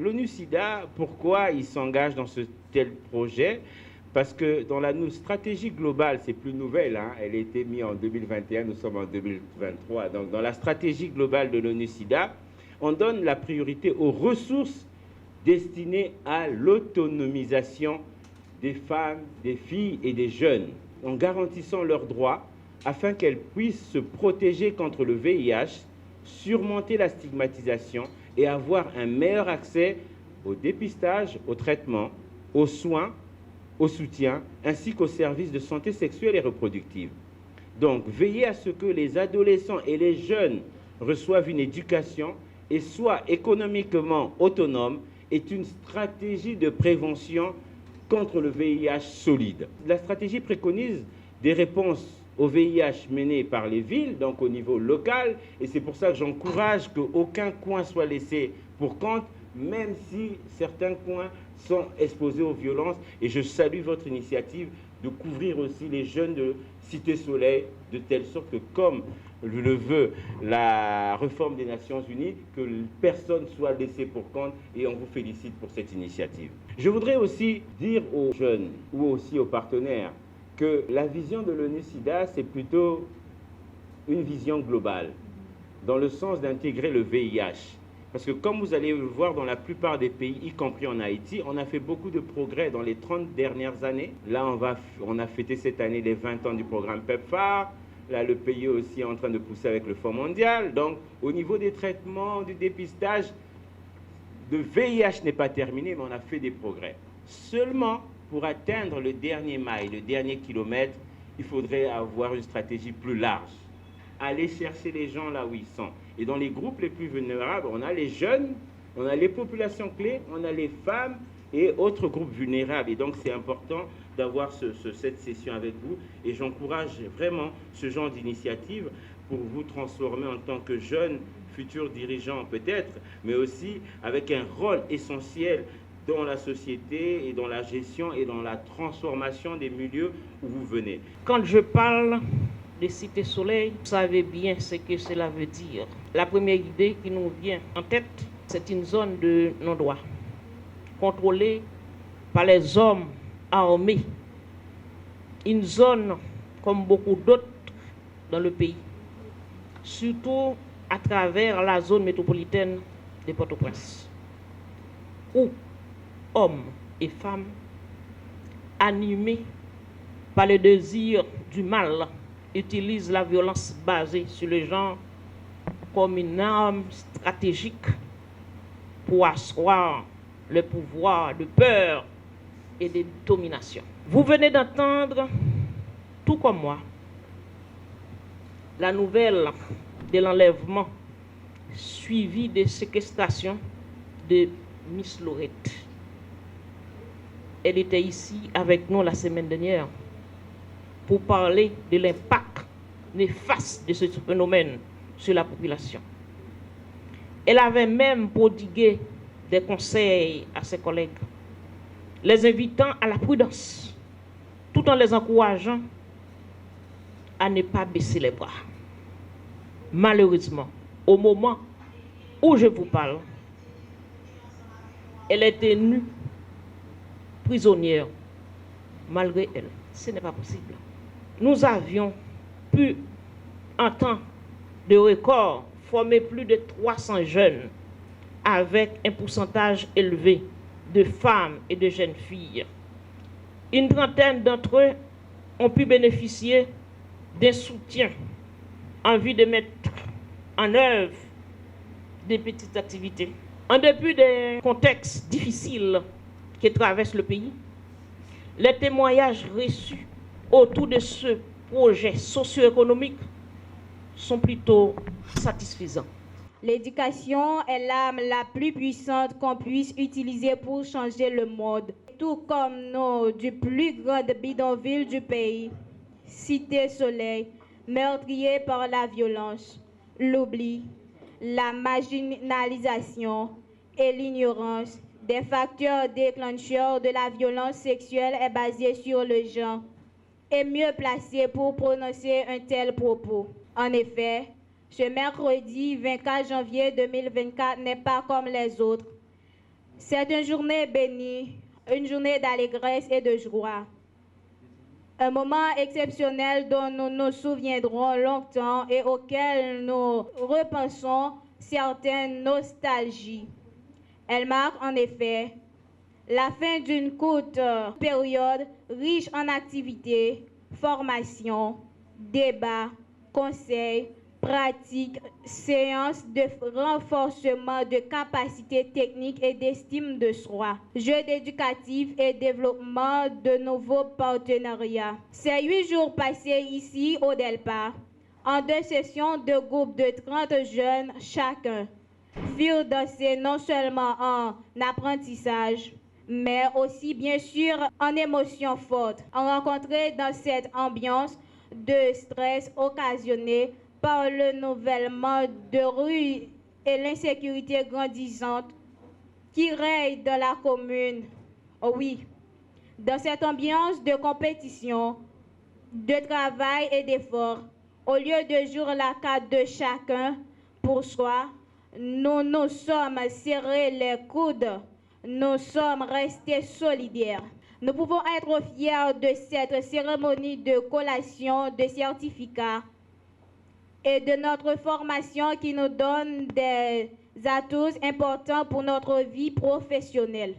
l'ONU-SIDA, pourquoi il s'engage dans ce tel projet? Parce que dans la stratégie globale, c'est plus nouvelle, hein, elle a été mise en 2021, nous sommes en 2023. Donc dans la stratégie globale de l'ONU-SIDA, on donne la priorité aux ressources destinées à l'autonomisation des femmes, des filles et des jeunes, en garantissant leurs droits afin qu'elles puissent se protéger contre le VIH, surmonter la stigmatisation et avoir un meilleur accès au dépistage, au traitement, aux soins, au soutien, ainsi qu'aux services de santé sexuelle et reproductive. Donc, veiller à ce que les adolescents et les jeunes reçoivent une éducation et soient économiquement autonomes est une stratégie de prévention contre le VIH solide. La stratégie préconise des réponses au VIH menées par les villes, donc au niveau local, et c'est pour ça que j'encourage qu'aucun coin soit laissé pour compte, même si certains coins sont exposés aux violences, et je salue votre initiative de couvrir aussi les jeunes de Cité Soleil, de telle sorte que, comme le veut la réforme des Nations Unies, que personne soit laissé pour compte, et on vous félicite pour cette initiative. Je voudrais aussi dire aux jeunes ou aussi aux partenaires que la vision de l'ONU-SIDA, c'est plutôt une vision globale, dans le sens d'intégrer le VIH. Parce que comme vous allez le voir dans la plupart des pays, y compris en Haïti, on a fait beaucoup de progrès dans les 30 dernières années. Là, on a fêté cette année les 20 ans du programme PEPFAR. Là, le pays est aussi en train de pousser avec le Fonds mondial. Donc, au niveau des traitements, du dépistage, le VIH n'est pas terminé, mais on a fait des progrès. Seulement, pour atteindre le dernier maille, le dernier kilomètre, il faudrait avoir une stratégie plus large. Aller chercher les gens là où ils sont. Et dans les groupes les plus vulnérables, on a les jeunes, on a les populations clés, on a les femmes et autres groupes vulnérables. Et donc, c'est important d'avoir cette session avec vous. Et j'encourage vraiment ce genre d'initiative pour vous transformer en tant que jeunes, futurs dirigeants peut-être, mais aussi avec un rôle essentiel dans la société et dans la gestion et dans la transformation des milieux où vous venez. Quand je parle de Cité Soleil, vous savez bien ce que cela veut dire. La première idée qui nous vient en tête, c'est une zone de non-droit, contrôlée par les hommes armés. Une zone comme beaucoup d'autres dans le pays, surtout à travers la zone métropolitaine de Port-au-Prince, où hommes et femmes, animés par le désir du mal, utilisent la violence basée sur le genre comme une arme stratégique pour asseoir le pouvoir de peur et de domination. Vous venez d'entendre, tout comme moi, la nouvelle de l'enlèvement suivi de séquestration de Miss Laurette. Elle était ici avec nous la semaine dernière pour parler de l'impact néfaste de ce phénomène sur la population. Elle avait même prodigué des conseils à ses collègues, les invitant à la prudence, tout en les encourageant à ne pas baisser les bras. Malheureusement, au moment où je vous parle, elle est tenue prisonnière, malgré elle. Ce n'est pas possible. Nous avions pu, en temps de record, former plus de 300 jeunes avec un pourcentage élevé de femmes et de jeunes filles. Une trentaine d'entre eux ont pu bénéficier d'un soutien en vue de mettre en œuvre des petites activités. En dépit des contextes difficiles qui traversent le pays, les témoignages reçus autour de ce projet socio-économique sont plutôt satisfaisants. L'éducation est l'arme la plus puissante qu'on puisse utiliser pour changer le monde. Tout comme nos du plus grand bidonville du pays, Cité Soleil, meurtrier par la violence, l'oubli, la marginalisation et l'ignorance des facteurs déclencheurs de la violence sexuelle est basé sur le genre et mieux placé pour prononcer un tel propos. En effet, ce mercredi 24 janvier 2024 n'est pas comme les autres. C'est une journée bénie, une journée d'allégresse et de joie. Un moment exceptionnel dont nous nous souviendrons longtemps et auquel nous repensons certaines nostalgies. Elle marque en effet la fin d'une courte période riche en activités, formations, débats, conseils, pratiques, séances de renforcement de capacités techniques et d'estime de soi, jeux éducatifs et développement de nouveaux partenariats. Ces 8 jours passés ici au DELPA, en 2 sessions de groupes de 30 jeunes chacun, furent dansés non seulement en apprentissage, mais aussi bien sûr en émotions fortes, rencontrés dans cette ambiance de stress occasionné par le nivellement de rue et l'insécurité grandissante qui règne dans la commune. Oh oui, dans cette ambiance de compétition, de travail et d'effort, au lieu de jouer la carte de chacun pour soi, nous nous sommes serrés les coudes, nous sommes restés solidaires. Nous pouvons être fiers de cette cérémonie de collation de certificats et de notre formation qui nous donne des atouts importants pour notre vie professionnelle.